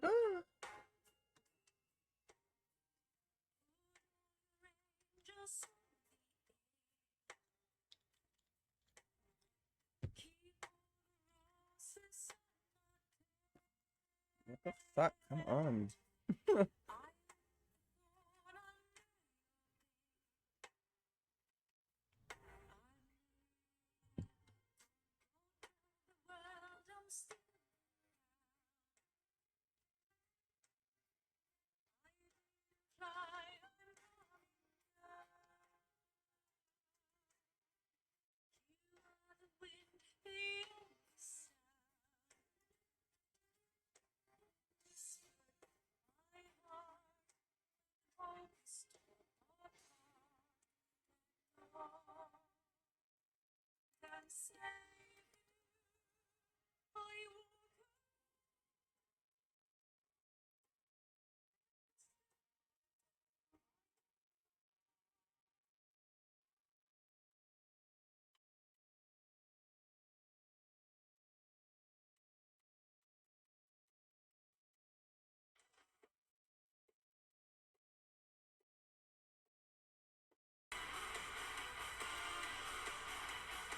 What the fuck? Come on.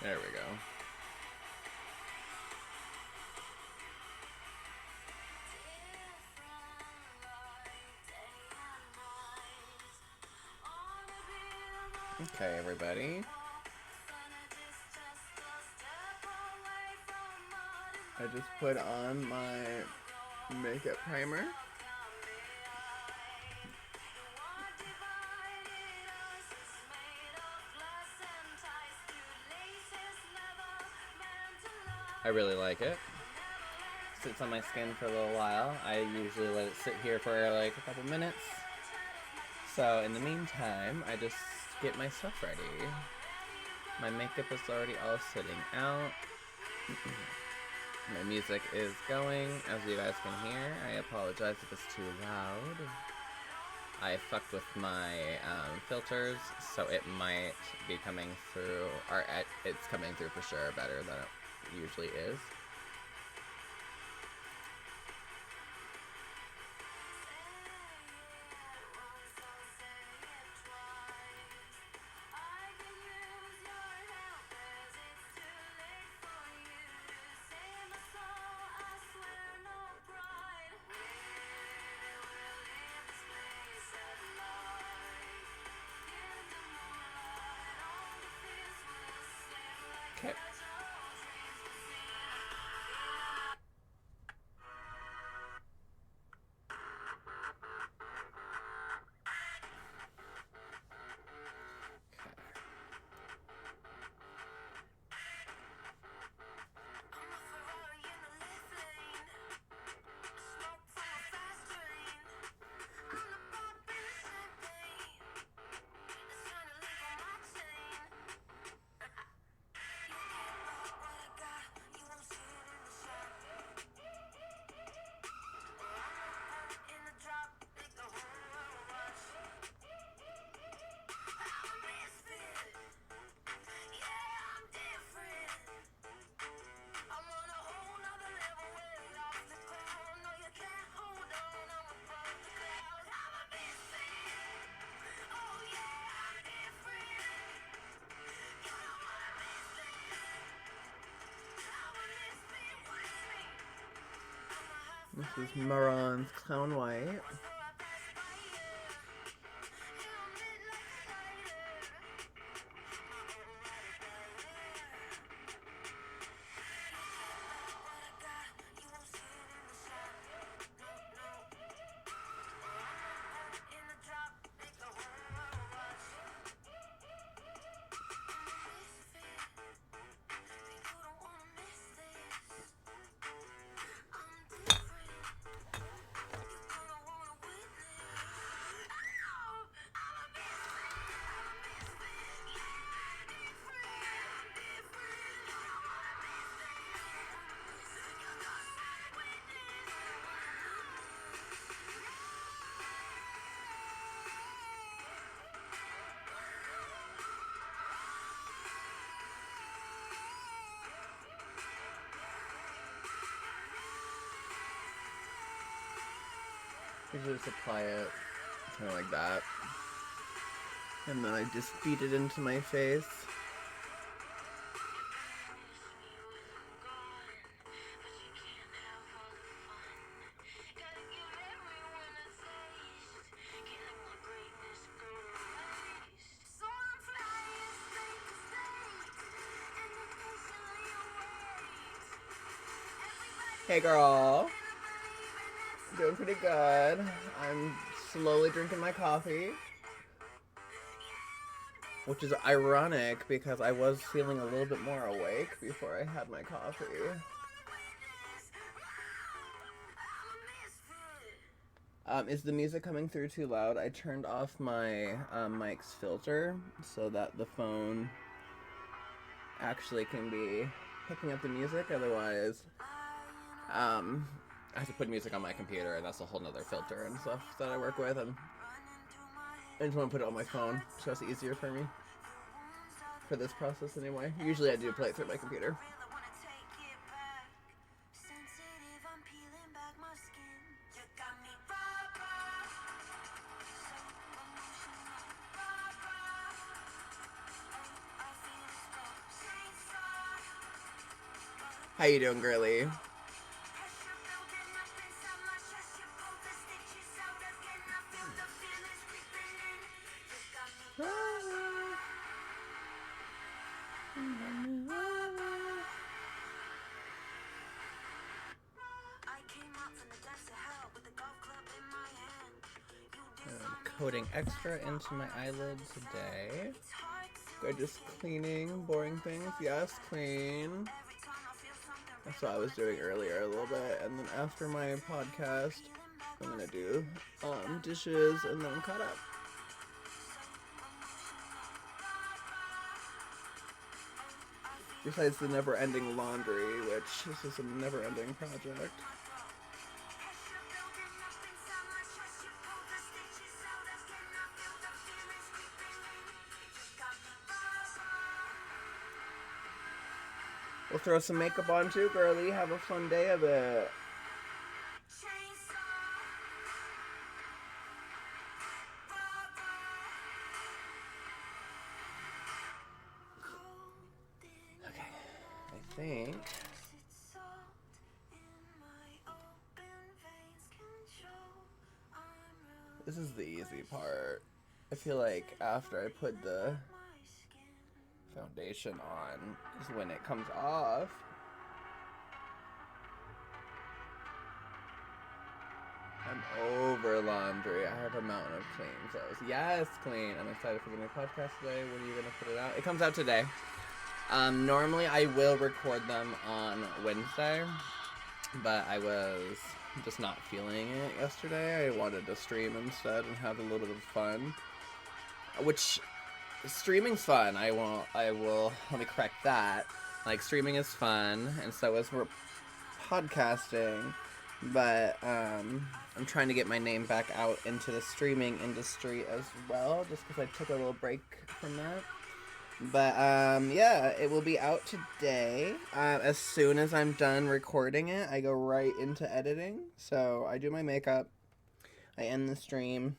There we go. Okay, everybody. I just put on my makeup primer. I really like it. Sits on my skin for a little while. I usually let it sit here for like a couple minutes. So in the meantime, I just get myself ready. My makeup is already all sitting out. My music is going, as you guys can hear. I apologize if it's too loud. I fucked with my filters, so it might be coming through, or it's coming through for sure better than it usually is. Okay. This is Maron's Clown White. Usually just apply it kind of like that. And then I just beat it into my face. Hey girl. Doing pretty good. I'm slowly drinking my coffee. Which is ironic because I was feeling a little bit more awake before I had my coffee. Is the music coming through too loud? I turned off my mic's filter so that the phone actually can be picking up the music. Otherwise, I have to put music on my computer, and that's a whole nother filter and stuff that I work with. And I just want to put it on my phone, so it's easier for me for this process anyway. Usually I do play it through my computer. How you doing, girly? Coating extra into my eyelid today. Go just cleaning, boring things. Yes, clean. That's what I was doing earlier a little bit. And then after my podcast, I'm gonna do dishes and then cut up. Besides the never-ending laundry, which is just a never-ending project. We'll throw some makeup on too, girly. Have a fun day of it. Okay, I think this is the easy part. I feel like after I put the foundation on is when it comes off. I'm over laundry. I have a mountain of clean clothes. Yes, clean. I'm excited for the new podcast today. When are you going to put it out? It comes out today. Normally I will record them on Wednesday, but I was just not feeling it yesterday. I wanted to stream instead and have a little bit of fun, which streaming's fun. I will, let me correct that. Like, streaming is fun, and so is podcasting, but, I'm trying to get my name back out into the streaming industry as well, just because I took a little break from that. But, yeah, it will be out today. As soon as I'm done recording it, I go right into editing. So, I do my makeup, I end the stream,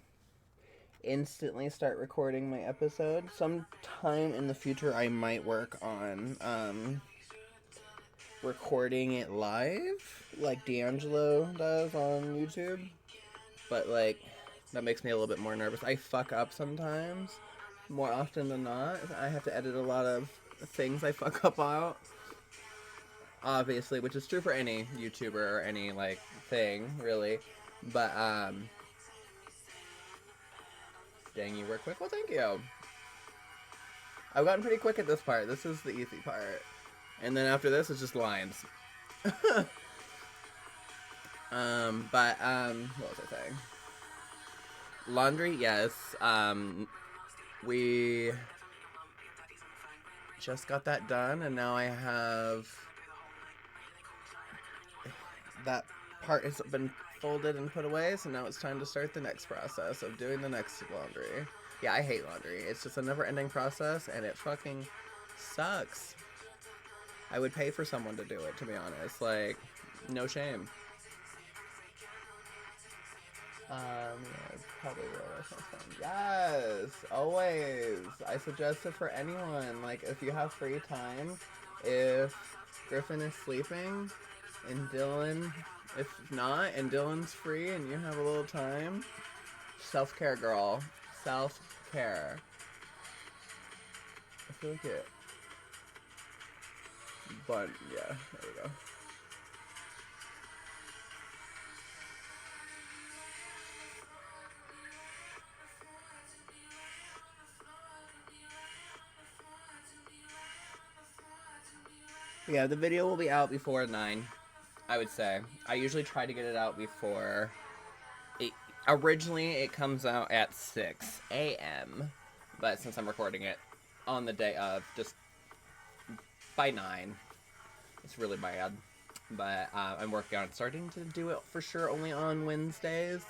instantly start recording my episode. Sometime in the future I might work on recording it live like D'Angelo does on YouTube, but like that makes me a little bit more nervous. I fuck up sometimes, more often than not. I have to edit a lot of things I fuck up out, obviously, which is true for any YouTuber or any like thing really, but dang, you were quick. Well, thank you. I've gotten pretty quick at this part. This is the easy part. And then after this, it's just lines. What was I saying? Laundry, yes. We just got that done, and now I have... that part has been folded and put away, so now it's time to start the next process of doing the next laundry. Yeah, I hate laundry. It's just a never-ending process, and it fucking sucks. I would pay for someone to do it, to be honest. Like, no shame. Yeah, probably will. That's not fun. Yes, always. I suggest it for anyone. Like, if you have free time, if Griffin is sleeping, and Dylan, if not, and Dylan's free, and you have a little time, self-care, girl. Self-care. I feel like it. But, yeah, there we go. Yeah, the video will be out before 9, I would say. I usually try to get it out before... Originally, it comes out at 6 a.m., but since I'm recording it on the day of, just by 9, it's really bad. But I'm working on starting to do it for sure only on Wednesdays.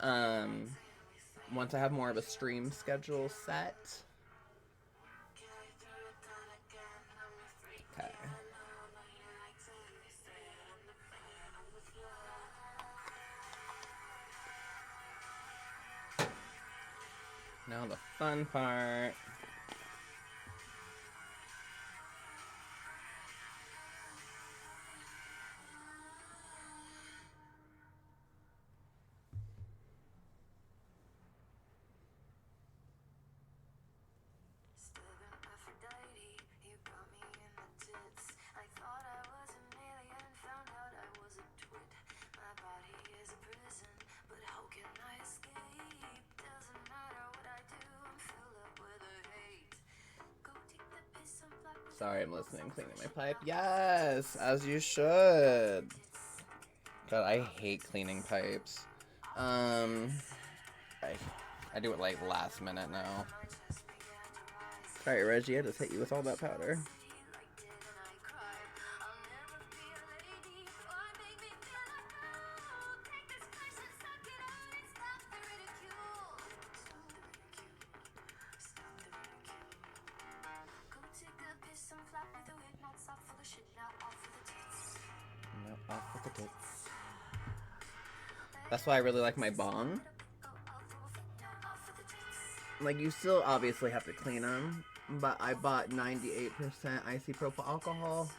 Once I have more of a stream schedule set. Okay. Now the fun part. Sorry, I'm listening, cleaning my pipe. Yes, as you should. God, I hate cleaning pipes. I do it like last minute now. Sorry, Reggie, I just hit you with all that powder. No, off with the tits. That's why I really like my bong. Like, you still obviously have to clean them, but I bought 98% isopropyl alcohol,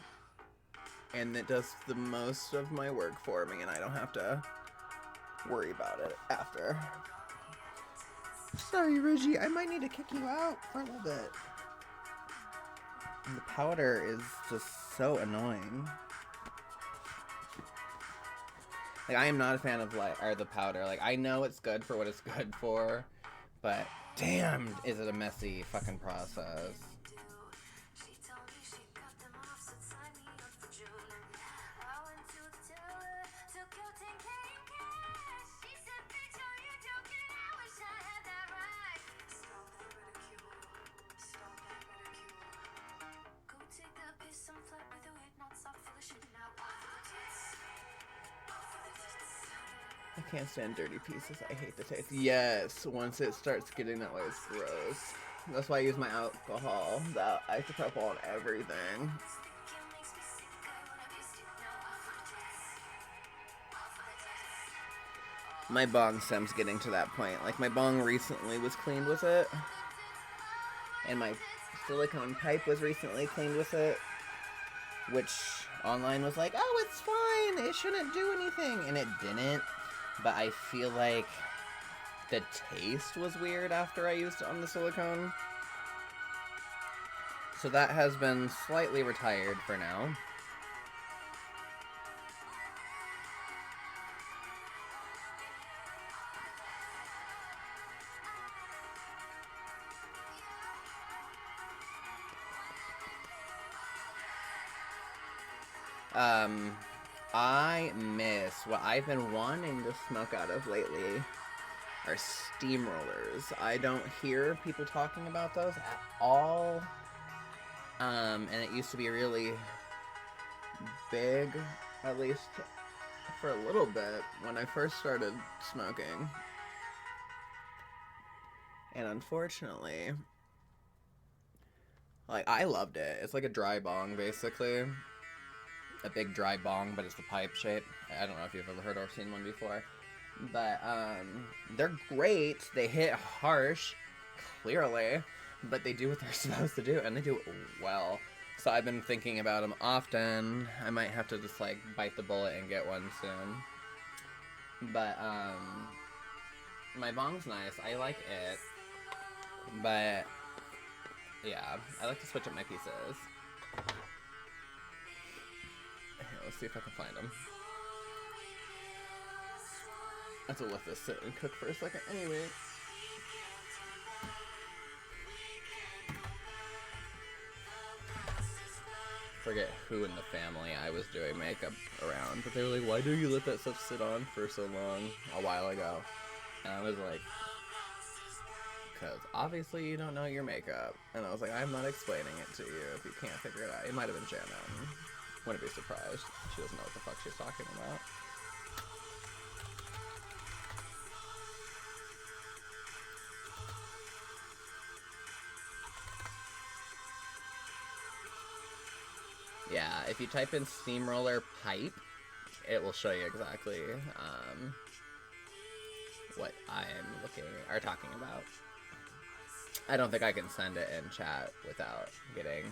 and it does the most of my work for me, and I don't have to worry about it after. Sorry, Reggie, I might need to kick you out for a little bit. The powder is just so annoying. Like, I am not a fan of, the powder. Like, I know it's good for what it's good for, but damn, is it a messy fucking process. I can't stand dirty pieces. I hate the taste. Yes, once it starts getting that way, it's gross. That's why I use my alcohol, that isopropyl on everything. My bong stem's getting to that point. Like, my bong recently was cleaned with it, and my silicone pipe was recently cleaned with it, which online was like, oh, it's fine, it shouldn't do anything, and it didn't. But I feel like the taste was weird after I used it on the silicone. So that has been slightly retired for now. I miss what I've been wanting to smoke out of lately are steamrollers. I don't hear people talking about those at all. And it used to be really big, at least for a little bit, when I first started smoking. And unfortunately, like, I loved it. It's like a dry bong, basically. A big dry bong, but it's the pipe shape. I don't know if you've ever heard or seen one before. But they're great. They hit harsh, clearly, but they do what they're supposed to do, and they do it well. So I've been thinking about them often. I might have to just like bite the bullet and get one soon. But my bong's nice. I like it, but yeah, I like to switch up my pieces. Here, let's see if I can find them. I have to let this sit and cook for a second anyway. Forget who in the family I was doing makeup around, but they were like, why do you let that stuff sit on for so long a while ago? And I was like, because obviously you don't know your makeup. And I was like, I'm not explaining it to you if you can't figure it out. It might have been Janet. Wouldn't be surprised. She doesn't know what the fuck she's talking about. Yeah, if you type in steamroller pipe, it will show you exactly what I'm talking about. I don't think I can send it in chat without getting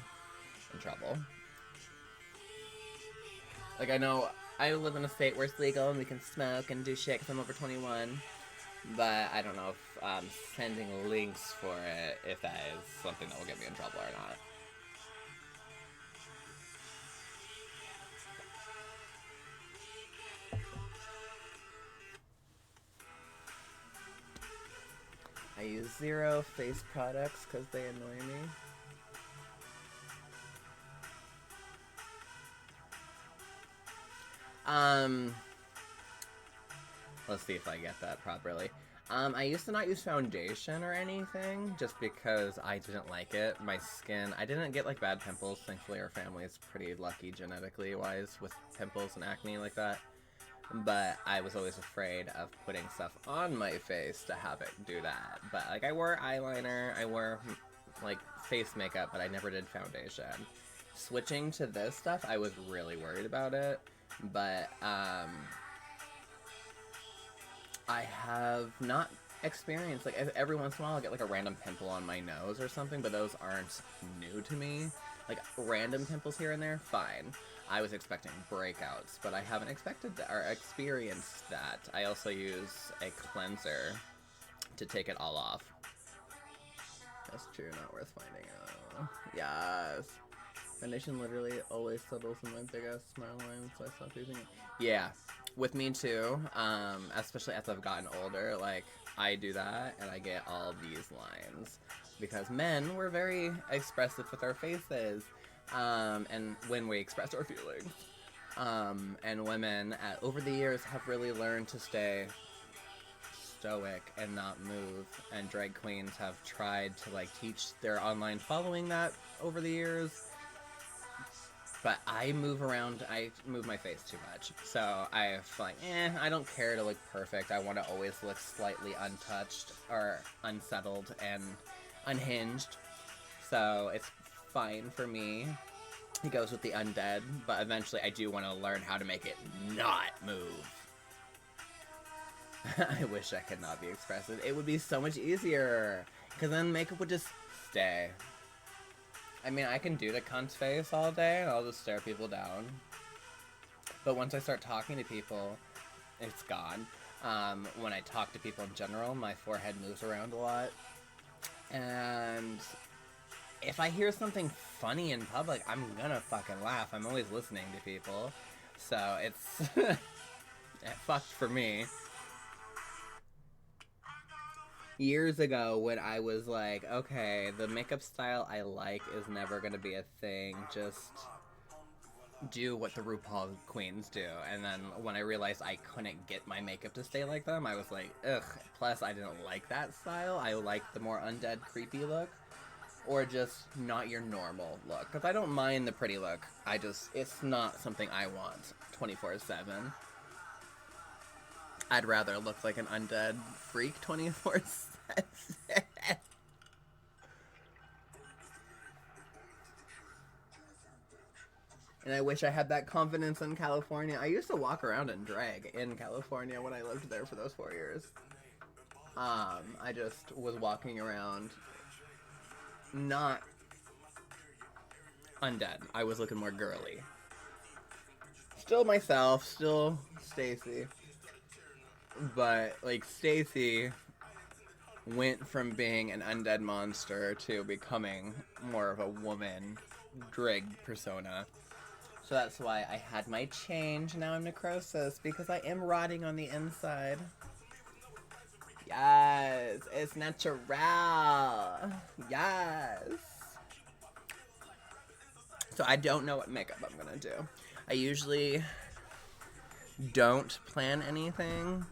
in trouble. Like, I know I live in a state where it's legal and we can smoke and do shit because I'm over 21, but I don't know if sending links for it, if that is something that will get me in trouble or not. I use zero face products because they annoy me. Let's see if I get that properly. I used to not use foundation or anything just because I didn't like it. My skin, I didn't get like bad pimples. Thankfully our family is pretty lucky genetically wise with pimples and acne like that. But I was always afraid of putting stuff on my face to have it do that. But like I wore eyeliner, I wore like face makeup, but I never did foundation. Switching to this stuff, I was really worried about it. But I have not experienced, like every once in a while I'll get like a random pimple on my nose or something, but those aren't new to me. Like random pimples here and there, fine. I was expecting breakouts, but I haven't expected that or experienced that. I also use a cleanser to take it all off. That's true, not worth finding out. Yes. Foundation literally always settles in my big ass smile line, so I stopped using it. Yeah, with me too. Especially as I've gotten older, like I do that and I get all these lines because men were very expressive with our faces, and when we express our feelings, and women over the years have really learned to stay stoic and not move, and drag queens have tried to like teach their online following that over the years. But I move around, I move my face too much. So I like, I don't care to look perfect. I want to always look slightly untouched or unsettled and unhinged. So it's fine for me. It goes with the undead, but eventually I do want to learn how to make it not move. I wish I could not be expressive. It would be so much easier, because then makeup would just stay. I mean, I can do the cunt face all day, and I'll just stare people down. But once I start talking to people, it's gone. When I talk to people in general, my forehead moves around a lot. And if I hear something funny in public, I'm gonna fucking laugh. I'm always listening to people. So it's it fucked for me. Years ago when I was like, okay, the makeup style I like is never gonna be a thing, just do what the RuPaul queens do. And then when I realized I couldn't get my makeup to stay like them, I was like, ugh. Plus I didn't like that style. I liked the more undead creepy look, or just not your normal look. Because I don't mind the pretty look, it's not something I want 24/7. I'd rather look like an undead freak 24/7. And I wish I had that confidence in California. I used to walk around in drag in California when I lived there for those 4 years. I just was walking around not undead. I was looking more girly. Still myself, still Stacy. But, like, Stacy went from being an undead monster to becoming more of a woman drag persona. So that's why I had my change. Now I'm Necrosis, because I am rotting on the inside. Yes, it's natural. Yes. So I don't know what makeup I'm gonna do. I usually don't plan anything,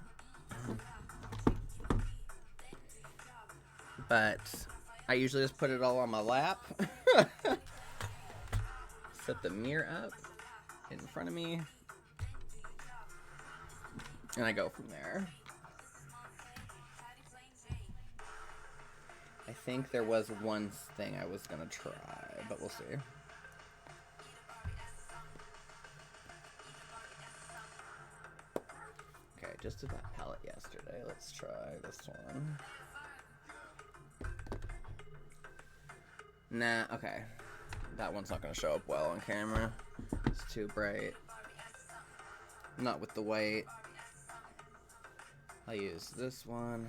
but I usually just put it all on my lap. Set the mirror up in front of me, and I go from there. I think there was one thing I was gonna try, but we'll see. Okay, just did that palette yesterday. Let's try this one. Nah, okay. That one's not gonna show up well on camera. It's too bright. Not with the white. I'll use this one.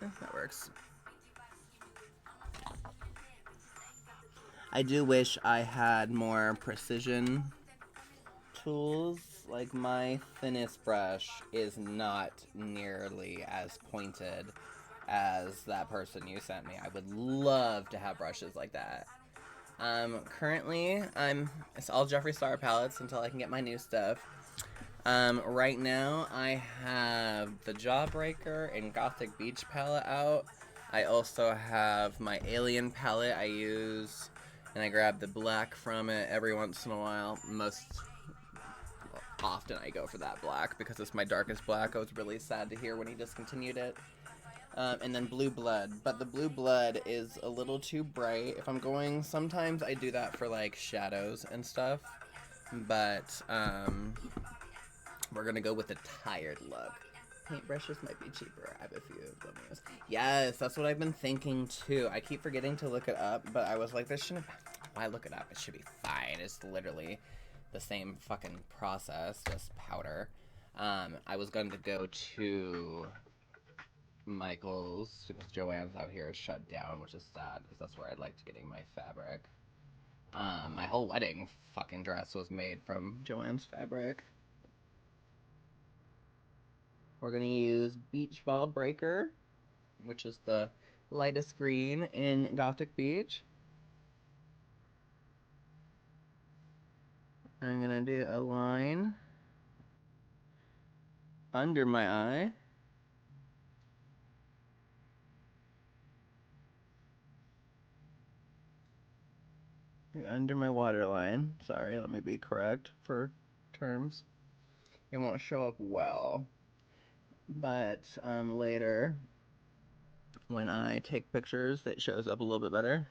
And that works. I do wish I had more precision tools. Like, my thinnest brush is not nearly as pointed as that person you sent me. I would love to have brushes like that. Currently, it's all Jeffree Star palettes until I can get my new stuff. Right now, I have the Jawbreaker and Gothic Beach palette out. I also have my Alien palette I use, and I grab the black from it every once in a while. Most often I go for that black because it's my darkest black. I was really sad to hear when he discontinued it. And then Blue Blood, but the Blue Blood is a little too bright. If I'm going, sometimes I do that for like shadows and stuff, but we're gonna go with a tired look. Paintbrushes might be cheaper. I have a few of them. Yes, that's what I've been thinking too. I keep forgetting to look it up, but I was like, this shouldn't. Why look it up? It should be fine. It's literally the same fucking process, just powder. I was going to go to Michael's because Joann's out here is shut down, which is sad because that's where I liked getting my fabric. My whole wedding fucking dress was made from Joann's fabric. We're gonna use Beach Ball Breaker, which is the lightest green in Gothic Beach. I'm gonna do a line under my eye. Under my waterline. Sorry, let me be correct for terms. It won't show up well. But later, when I take pictures, it shows up a little bit better.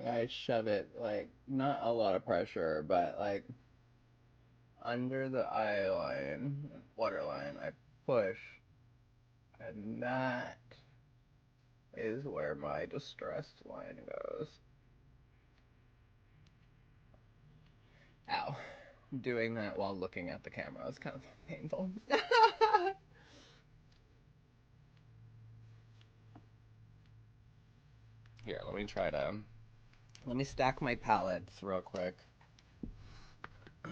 I shove it, like, not a lot of pressure, but, like, under the eye line, waterline, I push, and that is where my distressed line goes. Ow. Doing that while looking at the camera is kind of painful. Here, let me stack my palettes real quick. So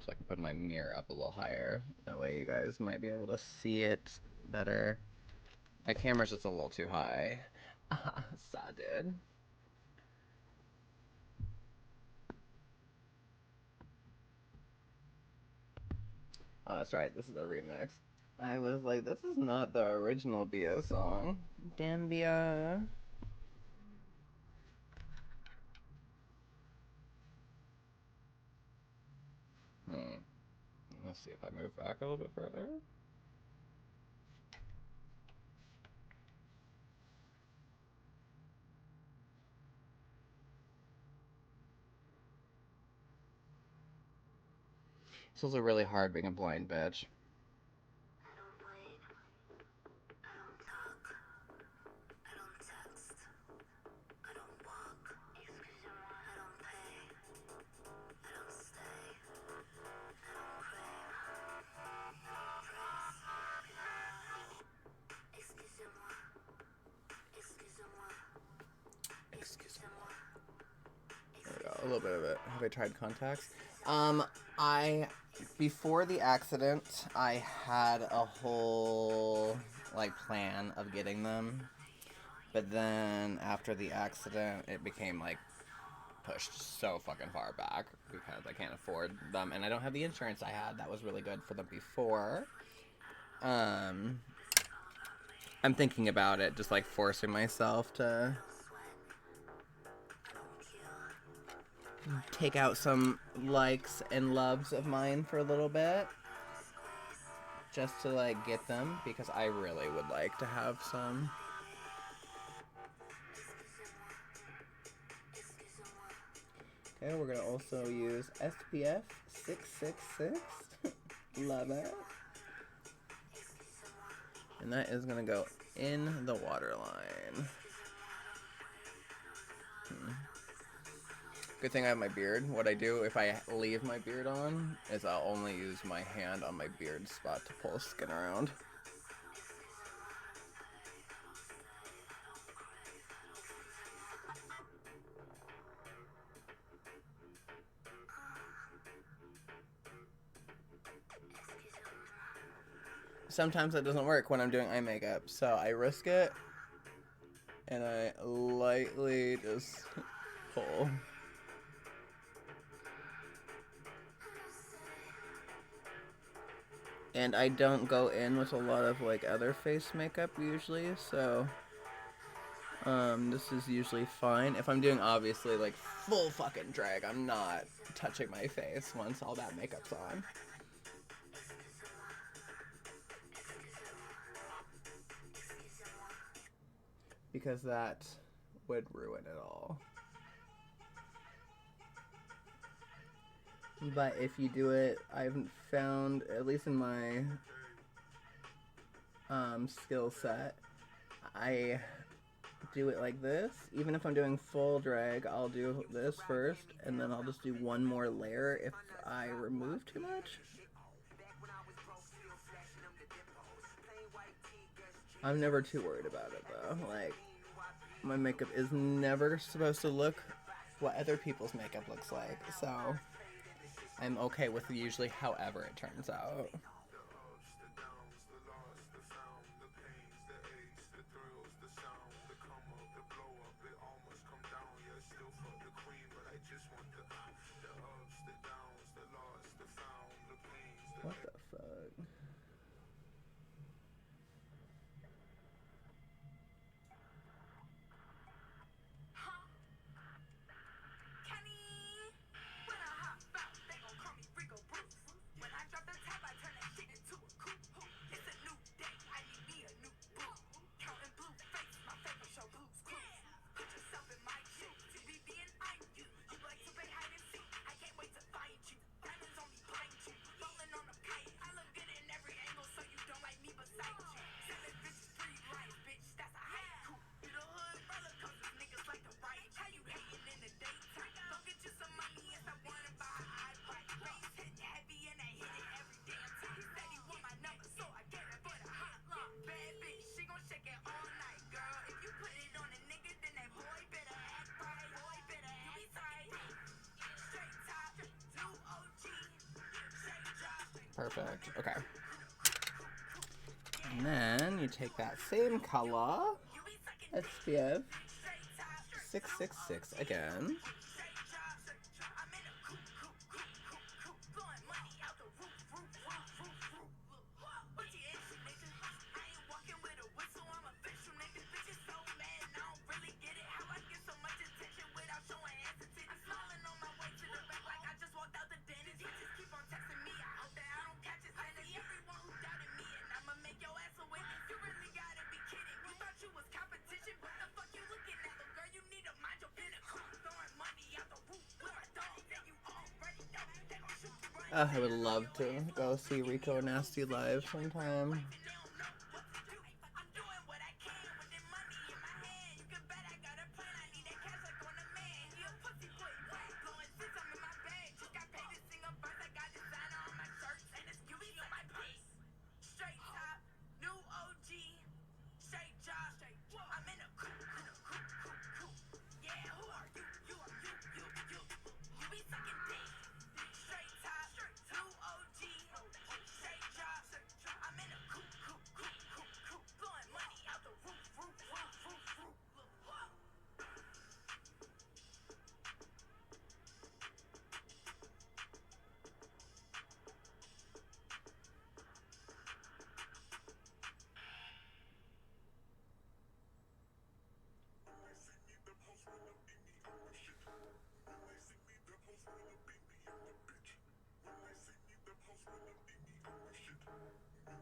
I can put my mirror up a little higher. That way you guys might be able to see it better. My camera's just a little too high. Sad, dude. Oh, that's right. This is a remix. I was like, this is not the original Bia song. Damn, Bia. Hmm. Let's see if I move back a little bit further. This was really hard being a blind bitch. There we go. A little bit of it. Have I tried contacts? I before the accident, I had a whole like plan of getting them, but then after the accident, it became like pushed so fucking far back because I can't afford them, and I don't have the insurance I had. That was really good for them before. I'm thinking about it, just like forcing myself to take out some likes and loves of mine for a little bit. Just to like get them, because I really would like to have some. Okay, we're gonna also use SPF 666. Love it. And that is gonna go in the waterline. Good thing I have my beard. What I do if I leave my beard on is I'll only use my hand on my beard spot to pull skin around. Sometimes that doesn't work when I'm doing eye makeup, so I risk it and I lightly just pull. And I don't go in with a lot of like other face makeup usually, so this is usually fine. If I'm doing obviously like full fucking drag, I'm not touching my face once all that makeup's on. Because that would ruin it all. But if you do it, I've found, at least in my skill set, I do it like this. Even if I'm doing full drag, I'll do this first, and then I'll just do one more layer if I remove too much. I'm never too worried about it though. Like, my makeup is never supposed to look what other people's makeup looks like, so I'm okay with usually however it turns out. What the fuck? Perfect. Okay. And then you take that same color SPF 666 again. I would love to go see Rico Nasty live sometime.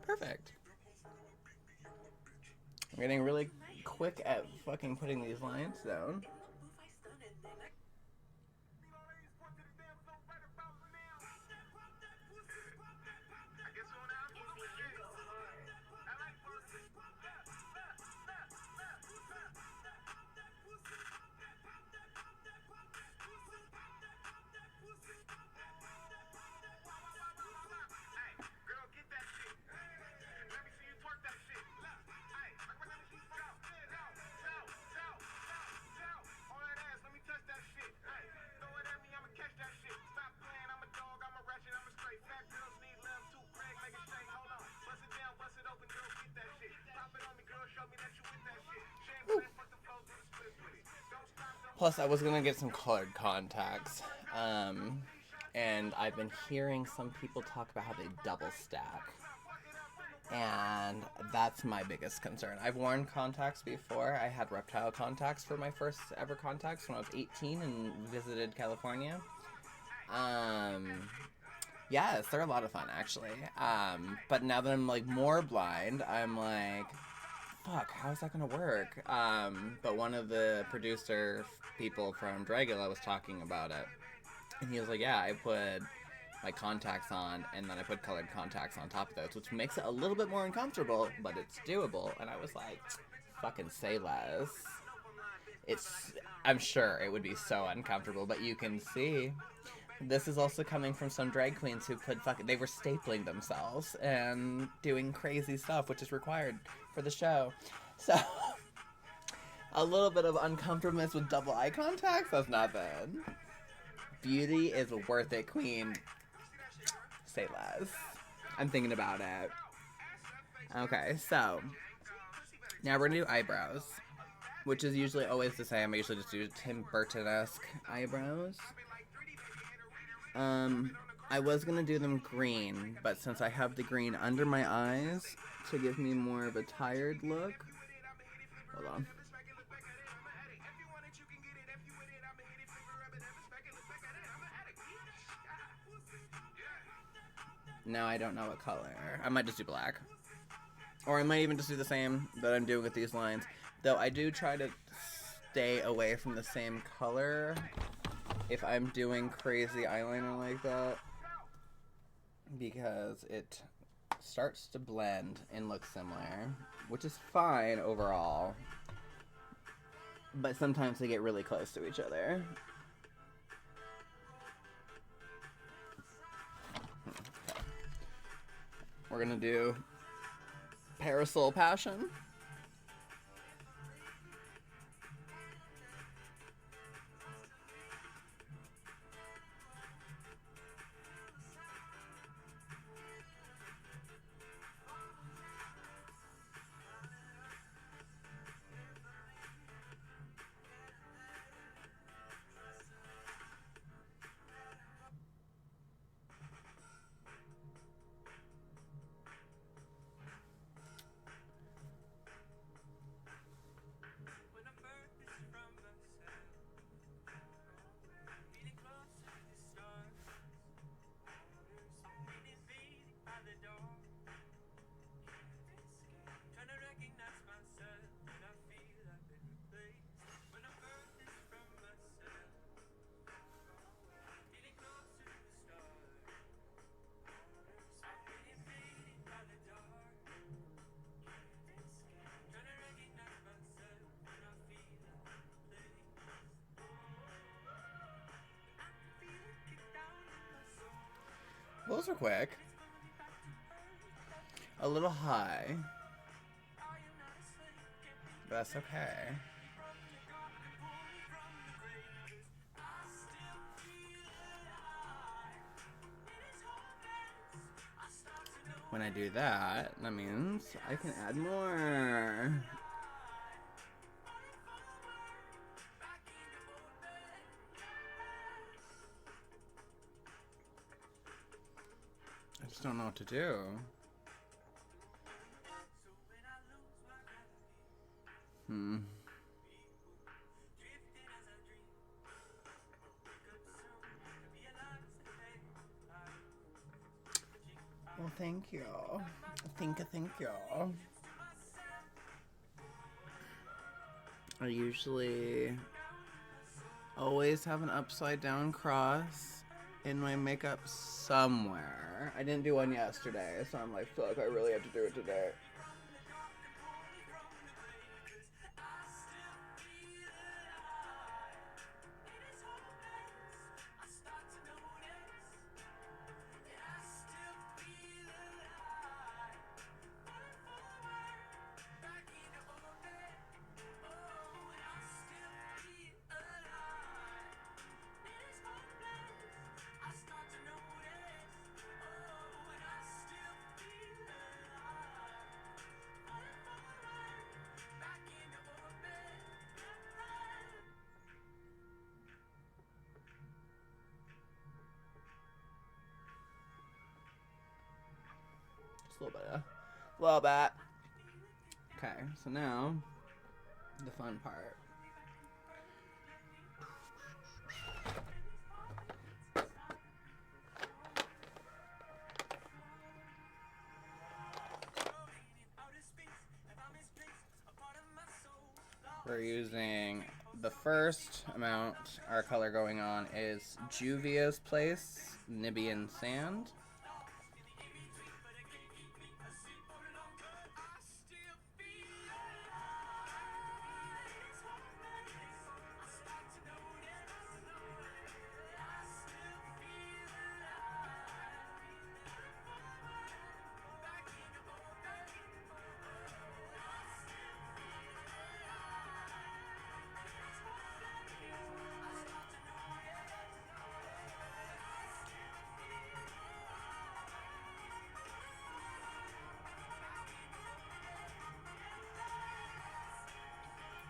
Perfect. I'm getting really quick at fucking putting these lines down. Plus, I was gonna get some colored contacts, and I've been hearing some people talk about how they double stack, and that's my biggest concern. I've worn contacts before. I had reptile contacts for my first ever contacts when I was 18 and visited California. Yes, they're a lot of fun, actually. But now that I'm, like, more blind, I'm like, fuck, how's that gonna work? But one of the producer people from Dragula was talking about it. And he was like, yeah, I put my contacts on, and then I put colored contacts on top of those, which makes it a little bit more uncomfortable, but it's doable. And I was like, fucking say less. I'm sure it would be so uncomfortable, but you can see... This is also coming from some drag queens who they were stapling themselves and doing crazy stuff, which is required for the show. So, a little bit of uncomfortableness with double eye contacts, that's not bad. Beauty is worth it, queen. Say less. I'm thinking about it. Okay, so, now we're gonna do eyebrows, which is usually always the same. I usually just do Tim Burton-esque eyebrows. I was gonna do them green, but since I have the green under my eyes to give me more of a tired look, hold on. Now I don't know what color. I might just do black. Or I might even just do the same that I'm doing with these lines. Though I do try to stay away from the same color if I'm doing crazy eyeliner like that, because it starts to blend and look similar, which is fine overall, but sometimes they get really close to each other. Okay. We're gonna do Parasol Passion. of quick. A little high. But that's okay. When I do that, that means I can add more. I just don't know what to do. Well, thank you. Thank you. I usually always have an upside down cross in my makeup somewhere. I didn't do one yesterday, so I'm like, fuck, I really have to do it today. Just a little bit. A little bit. Okay, so now the fun part. We're using the first amount, our color going on is Juvia's Place, Nibian Sand.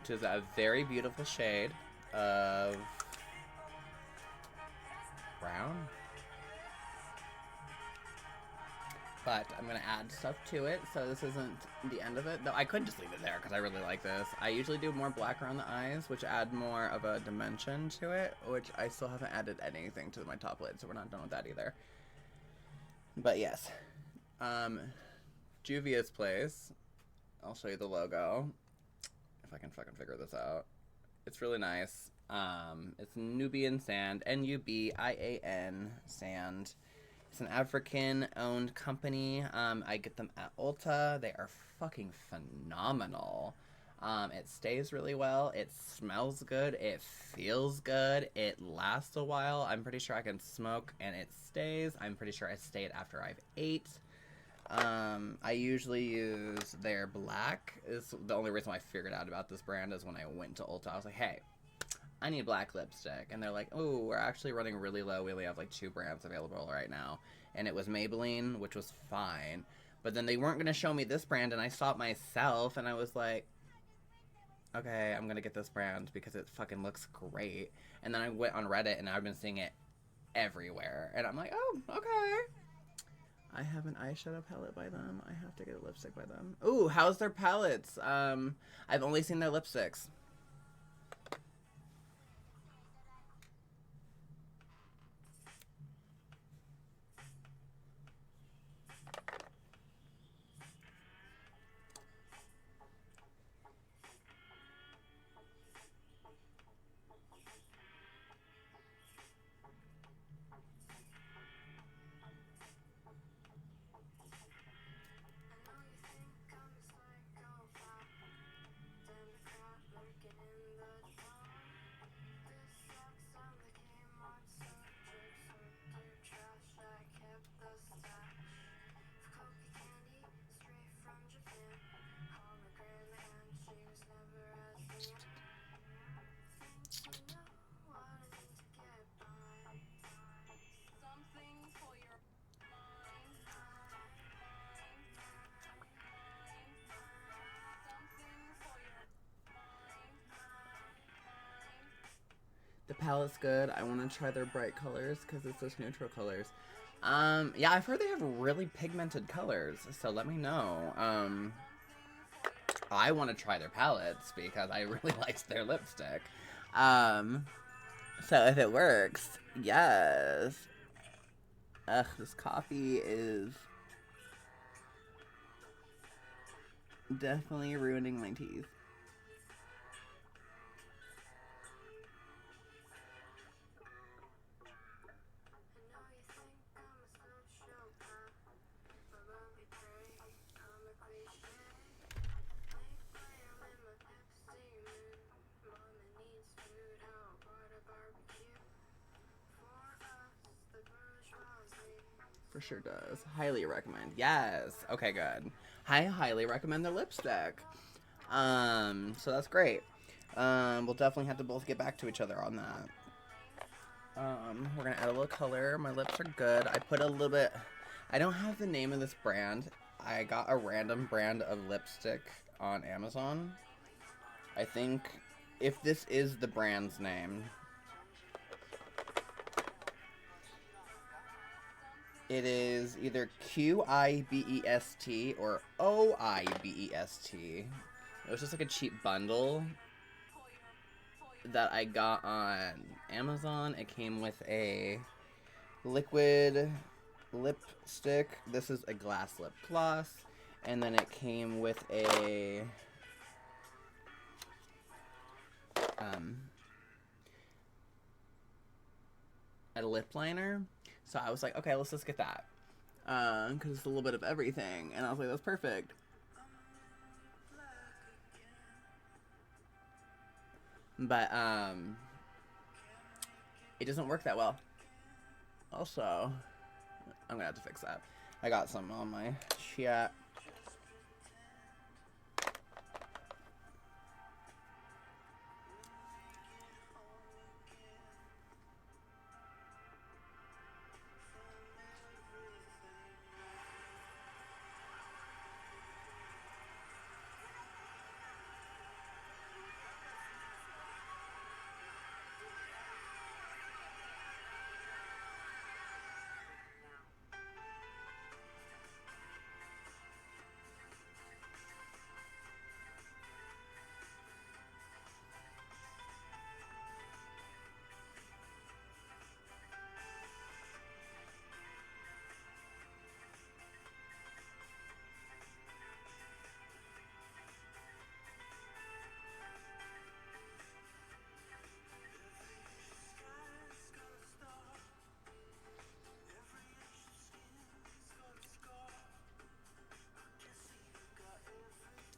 Which is a very beautiful shade of brown. But I'm going to add stuff to it, so this isn't the end of it. Though I could just leave it there because I really like this. I usually do more black around the eyes, which add more of a dimension to it, which I still haven't added anything to my top lid, so we're not done with that either. But yes. Juvia's Place. I'll show you the logo. If I can fucking figure this out. It's really nice. It's Nubian Sand, Nubian Sand. It's an African-owned company. I get them at Ulta. They are fucking phenomenal. It stays really well. It smells good. It feels good. It lasts a while. I'm pretty sure I can smoke and it stays. I'm pretty sure I stayed after I've ate. I usually use their black. Is the only reason I figured out about this brand is when I went to Ulta. I was like, hey, I need black lipstick. And they're like, oh, we're actually running really low. We only have like 2 brands available right now. And it was Maybelline, which was fine. But then they weren't going to show me this brand, and I saw it myself, and I was like, okay, I'm going to get this brand because it fucking looks great. And then I went on Reddit, and I've been seeing it everywhere. And I'm like, oh, okay. I have an eyeshadow palette by them. I have to get a lipstick by them. Ooh, how's their palettes? I've only seen their lipsticks. palette's good. I want to try their bright colors because it's just neutral colors. Yeah, I've heard they have really pigmented colors, so let me know. I want to try their palettes because I really liked their lipstick. So if it works, yes. Ugh, this coffee is definitely ruining my teeth. For sure does. Highly recommend. Yes. Okay, good. I highly recommend the lipstick. So that's great. We'll definitely have to both get back to each other on that. We're gonna add a little color. My lips are good. I put a little bit. I don't have the name of this brand. I got a random brand of lipstick on Amazon. I think if this is the brand's name, it is either QIBEST or OIBEST. It was just like a cheap bundle that I got on Amazon. It came with a liquid lipstick. This is a glass lip plus. And then it came with a lip liner. So I was like, okay, let's just get that. Because it's a little bit of everything. And I was like, that's perfect. But, it doesn't work that well. Also, I'm gonna have to fix that. I got some on my chat.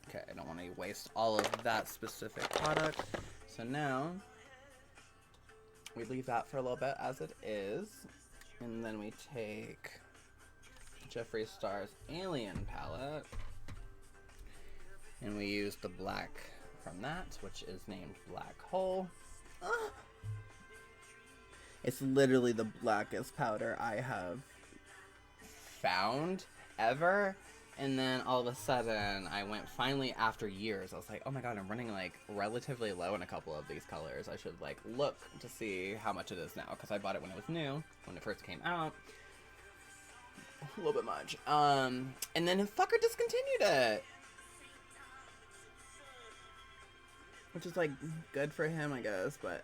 Okay, I don't want to waste all of that specific product. So now, we leave that for a little bit as it is. And then we take Jeffree Star's Alien palette. And we use the black from that, which is named Black Hole. It's literally the blackest powder I have found ever. And then all of a sudden, I went finally after years. I was like, oh my god, I'm running like relatively low in a couple of these colors. I should like look to see how much it is now. Because I bought it when it was new, when it first came out. A little bit much. And then the fucker discontinued it. Which is like good for him, I guess. But,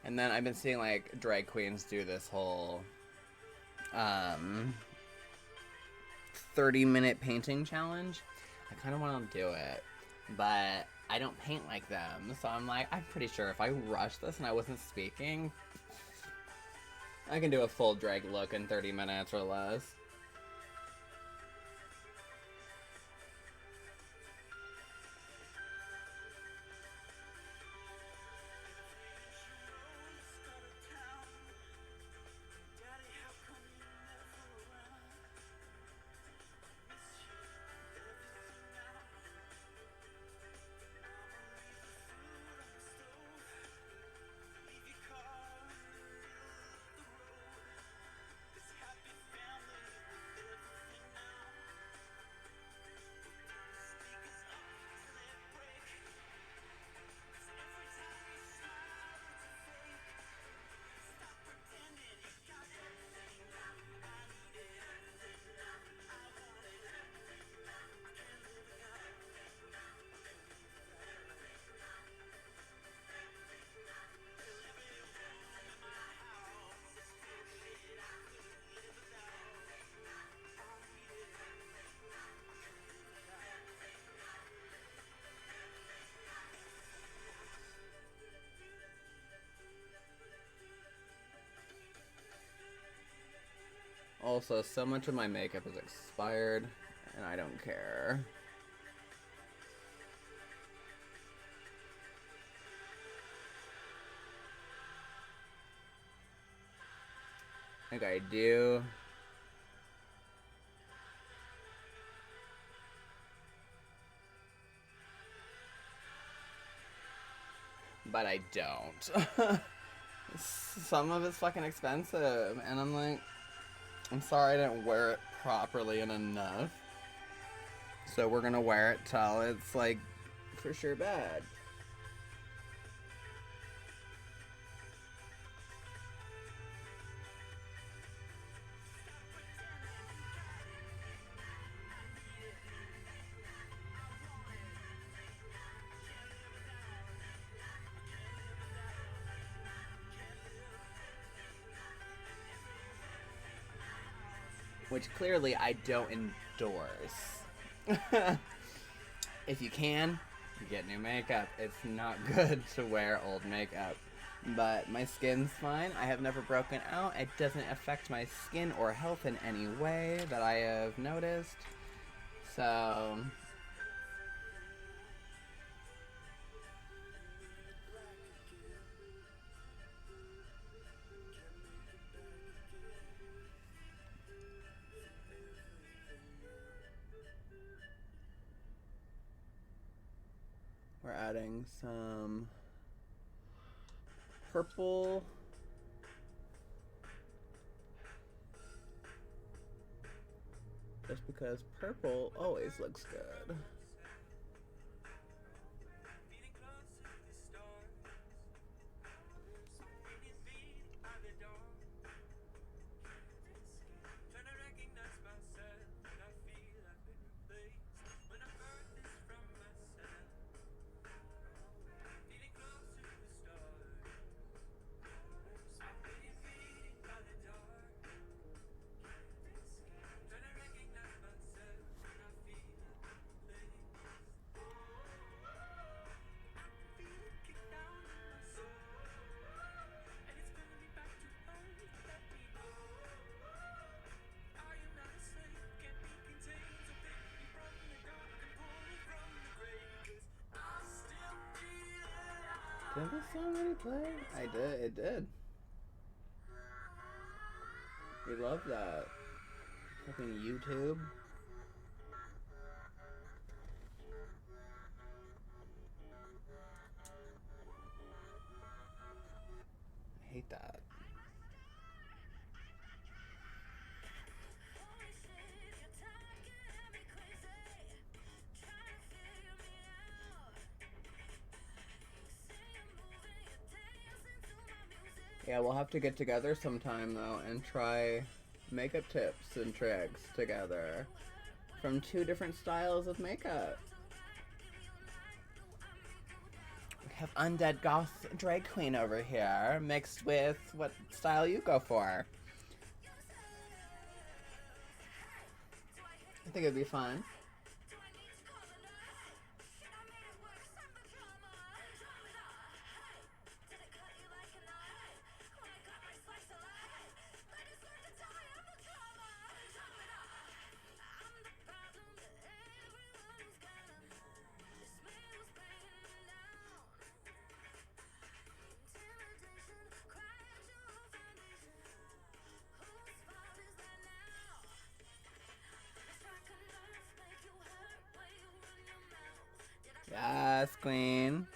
And then I've been seeing, like, drag queens do this whole, 30-minute painting challenge. I kind of want to do it, but I don't paint like them. So I'm like, I'm pretty sure if I rushed this and I wasn't speaking, I can do a full drag look in 30 minutes or less. Also, so much of my makeup is expired, and I don't care. Like I do. But I don't. Some of it's fucking expensive, and I'm like, I'm sorry I didn't wear it properly and enough. So we're gonna wear it till it's like for sure bad. Which clearly I don't endorse. If you can, get new makeup. It's not good to wear old makeup. But my skin's fine. I have never broken out. It doesn't affect my skin or health in any way that I have noticed. So we're adding some purple. Just because purple always looks good. Did this song already play? I did. It did. We love that. Fucking YouTube. I hate that. Yeah, we'll have to get together sometime though and try makeup tips and tricks together from two different styles of makeup. We have Undead Goth Drag Queen over here mixed with what style you go for. I think it'd be fun. Yes, queen.